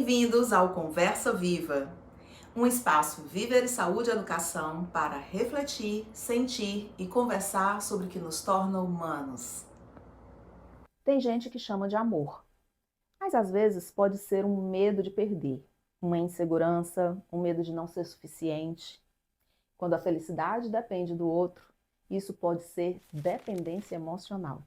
Bem-vindos ao Conversa Viva, um espaço Viver e Saúde e Educação para refletir, sentir e conversar sobre o que nos torna humanos. Tem gente que chama de amor, mas às vezes pode ser um medo de perder, uma insegurança, um medo de não ser suficiente. Quando a felicidade depende do outro, isso pode ser dependência emocional.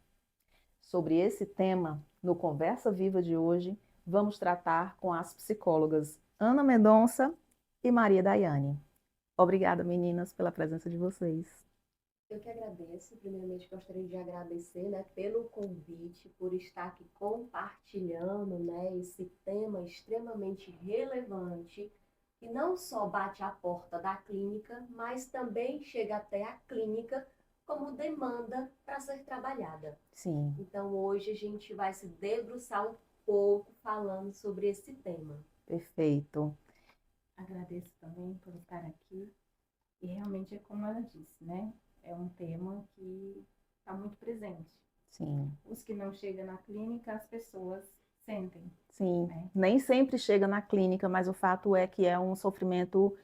Sobre esse tema, no Conversa Viva de hoje, vamos tratar com as psicólogas Ana Mendonça e Maria Daiane. Obrigada, meninas, pela presença de vocês. Eu que agradeço. Primeiramente, gostaria de agradecer, né, pelo convite, por estar aqui compartilhando, né, esse tema extremamente relevante, que não só bate a porta da clínica, mas também chega até a clínica como demanda para ser trabalhada. Sim, Então, hoje a gente vai se debruçar um pouco falando sobre esse tema. perfeito. Agradeço também por estar aqui. E realmente é como ela disse, né? É um tema que está muito presente. Sim. Os que não chegam na clínica, as pessoas sentem. Sim, Né? nem sempre chega na clínica, mas o fato é que é um sofrimento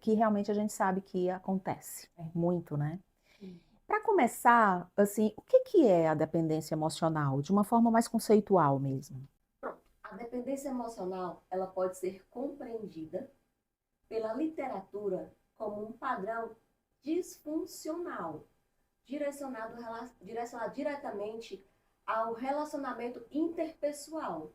que realmente a gente sabe que acontece muito, né? Para começar, assim, o que que é a dependência emocional, de uma forma mais conceitual mesmo? Pronto. A dependência emocional, ela pode ser compreendida pela literatura como um padrão disfuncional, direcionado diretamente ao relacionamento interpessoal.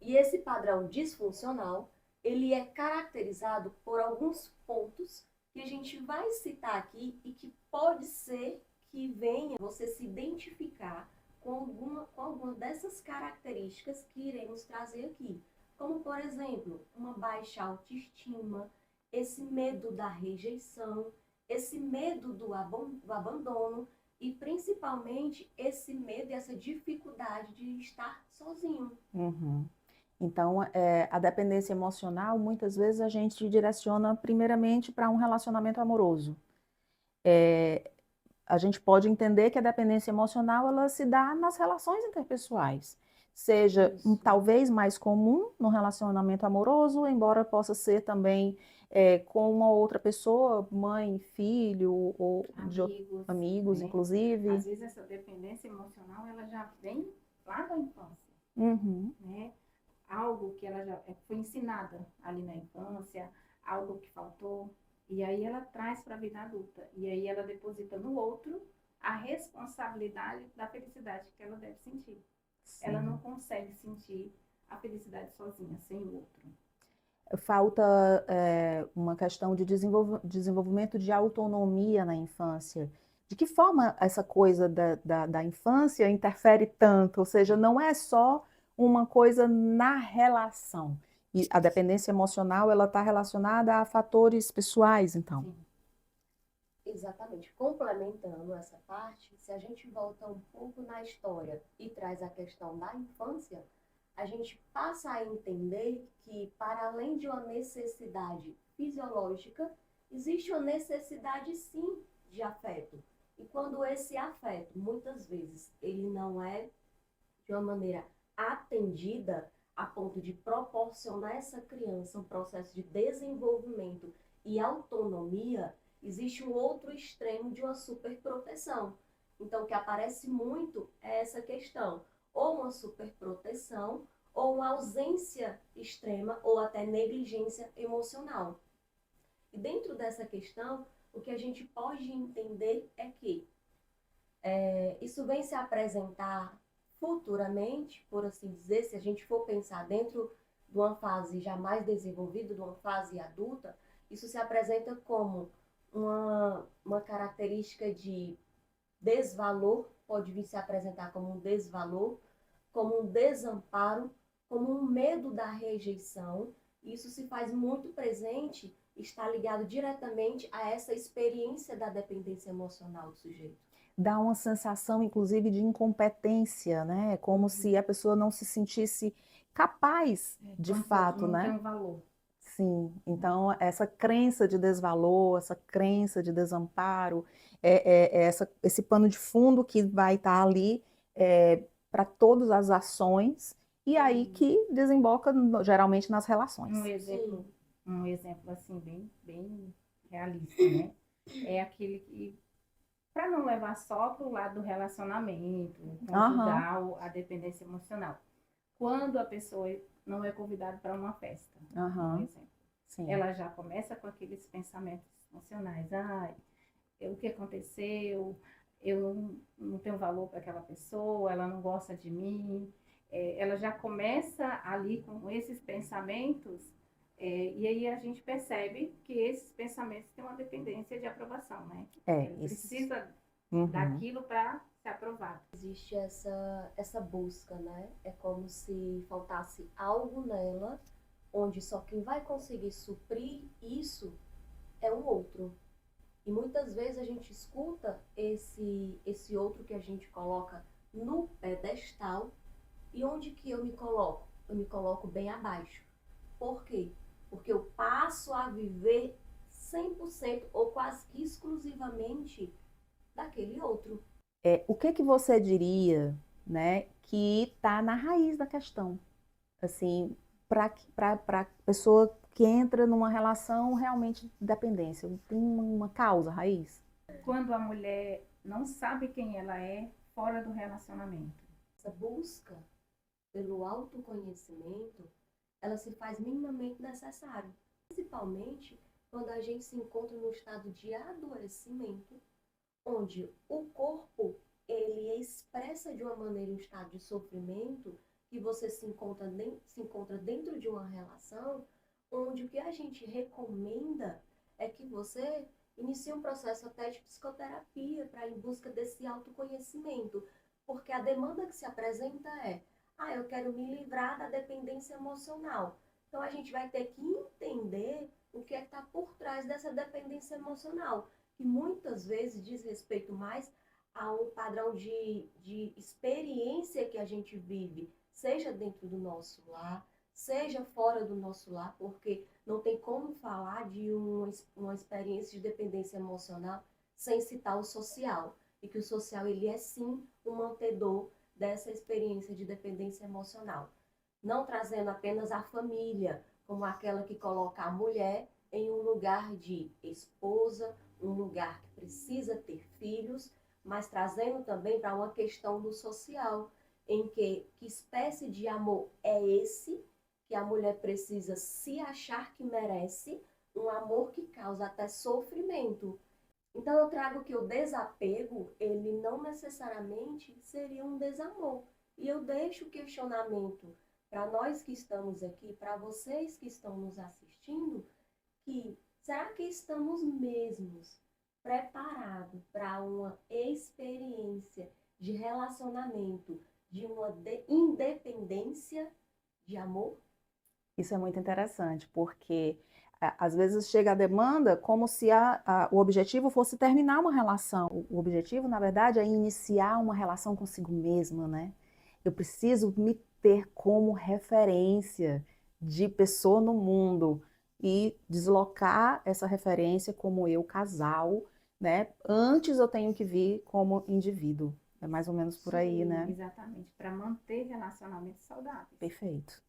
E esse padrão disfuncional, ele é caracterizado por alguns pontos que a gente vai citar aqui e que pode ser que venha você se identificar com alguma dessas características que iremos trazer aqui. Como, por exemplo, uma baixa autoestima, esse medo da rejeição, esse medo do abandono e principalmente esse medo e essa dificuldade de estar sozinho. Uhum. Então, a dependência emocional, muitas vezes a gente direciona primeiramente para um relacionamento amoroso. A gente pode entender que a dependência emocional ela se dá nas relações interpessoais, seja talvez mais comum no relacionamento amoroso, embora possa ser também com uma outra pessoa, mãe, filho ou amigos, né? inclusive. Às vezes essa dependência emocional, ela já vem lá da infância. Uhum. Né? Algo que ela já foi ensinada ali na infância, algo que faltou, e aí ela traz para a vida adulta. E aí ela deposita no outro a responsabilidade da felicidade que ela deve sentir. Sim. Ela não consegue sentir a felicidade sozinha, sem o outro. Falta uma questão de desenvolvimento de autonomia na infância. De que forma essa coisa da infância interfere tanto? Ou seja, não é só uma coisa na relação. E a dependência emocional, ela está relacionada a fatores pessoais, então. Sim. Exatamente. Complementando essa parte, se a gente volta um pouco na história e traz a questão da infância, a gente passa a entender que, para além de uma necessidade fisiológica, existe uma necessidade, sim, de afeto. E quando esse afeto, muitas vezes, ele não é de uma maneira atendida a ponto de proporcionar a essa criança um processo de desenvolvimento e autonomia, existe um outro extremo de uma superproteção. Então, o que aparece muito é essa questão, ou uma superproteção, ou uma ausência extrema, ou até negligência emocional. E dentro dessa questão, o que a gente pode entender é que isso vem se apresentar futuramente, por assim dizer, se a gente for pensar dentro de uma fase já mais desenvolvida, de uma fase adulta, isso se apresenta como uma característica de desvalor, pode vir se apresentar como um desvalor, como um desamparo, como um medo da rejeição. Isso se faz muito presente, está ligado diretamente a essa experiência da dependência emocional do sujeito. Dá uma sensação, inclusive, de incompetência, né? É como se a pessoa não se sentisse capaz, de fato, não né? tem valor. Sim, então essa crença de desvalor, essa crença de desamparo, esse pano de fundo que vai estar ali para todas as ações e aí que desemboca geralmente nas relações. Um exemplo assim bem realista, né? É aquele que, para não levar só para o lado do relacionamento, conjugal, a dependência emocional. Quando a pessoa não é convidada para uma festa, por exemplo, Sim. ela já começa com aqueles pensamentos emocionais. O que aconteceu? Eu não tenho valor para aquela pessoa, ela não gosta de mim. Ela já começa ali com esses pensamentos, e aí a gente percebe que esses pensamentos têm uma dependência de aprovação, né? Ele precisa daquilo para ser aprovado. Existe essa busca, né? É como se faltasse algo nela, onde só quem vai conseguir suprir isso é o outro. E muitas vezes a gente escuta esse outro que a gente coloca no pedestal. E onde que eu me coloco? Eu me coloco bem abaixo. Por quê? Porque eu passo a viver 100% ou quase que exclusivamente daquele outro. O que você diria, né, que está na raiz da questão? Assim, para a pessoa que entra numa relação realmente de dependência, tem uma causa raiz? Quando a mulher não sabe quem ela é fora do relacionamento. Essa busca pelo autoconhecimento, ela se faz minimamente necessária. Principalmente quando a gente se encontra no estado de adoecimento, onde o corpo ele expressa de uma maneira um estado de sofrimento que você se encontra dentro de uma relação, onde o que a gente recomenda é que você inicie um processo até de psicoterapia para ir em busca desse autoconhecimento, porque a demanda que se apresenta é: eu quero me livrar da dependência emocional. Então a gente vai ter que entender o que é que está por trás dessa dependência emocional, que muitas vezes diz respeito mais ao padrão de experiência que a gente vive, seja dentro do nosso lar, seja fora do nosso lar, porque não tem como falar de uma experiência de dependência emocional sem citar o social, e que o social ele é sim um mantedor dessa experiência de dependência emocional. Não trazendo apenas a família como aquela que coloca a mulher em um lugar de esposa, um lugar que precisa ter filhos, mas trazendo também para uma questão do social, em que espécie de amor é esse que a mulher precisa se achar que merece, um amor que causa até sofrimento. Então eu trago que o desapego, ele não necessariamente seria um desamor. E eu deixo o questionamento para nós que estamos aqui, para vocês que estão nos assistindo, que será que estamos mesmos preparados para uma experiência de relacionamento, de uma independência de amor? Isso é muito interessante, porque às vezes chega a demanda como se o objetivo fosse terminar uma relação. O objetivo, na verdade, é iniciar uma relação consigo mesma, né? Eu preciso me ter como referência de pessoa no mundo e deslocar essa referência como eu, casal, né? Antes eu tenho que vir como indivíduo. É mais ou menos por aí, né? Exatamente, para manter relacionamentos saudáveis. Perfeito.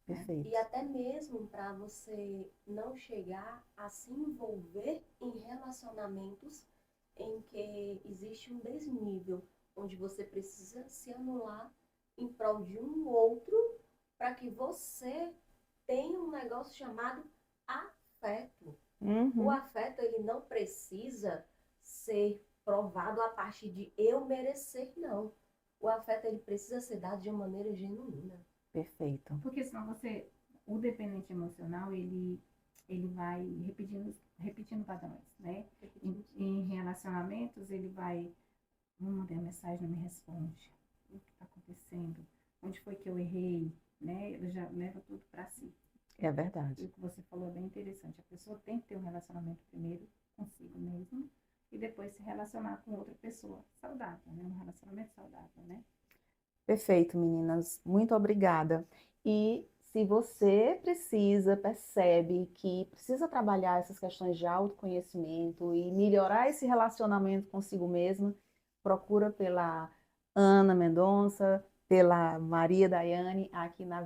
Perfeito. E até mesmo para você não chegar a se envolver em relacionamentos em que existe um desnível, onde você precisa se anular em prol de um outro para que você tenha um negócio chamado afeto. O afeto ele não precisa ser provado a partir de eu merecer, não. O afeto ele precisa ser dado de uma maneira genuína. Perfeito. Porque senão o dependente emocional, ele vai repetindo padrões, né? Em relacionamentos, ele vai, mandei uma mensagem, não me responde. O que está acontecendo? Onde foi que eu errei? Né? Ele já leva tudo para si. É verdade. O que você falou é bem interessante. A pessoa tem que ter um relacionamento primeiro consigo mesmo e depois se relacionar com outra pessoa saudável, né? Um relacionamento saudável, né? Perfeito, meninas. Muito obrigada. E se você percebe que precisa trabalhar essas questões de autoconhecimento e melhorar esse relacionamento consigo mesma, procura pela Ana Mendonça, pela Maria Daiane aqui na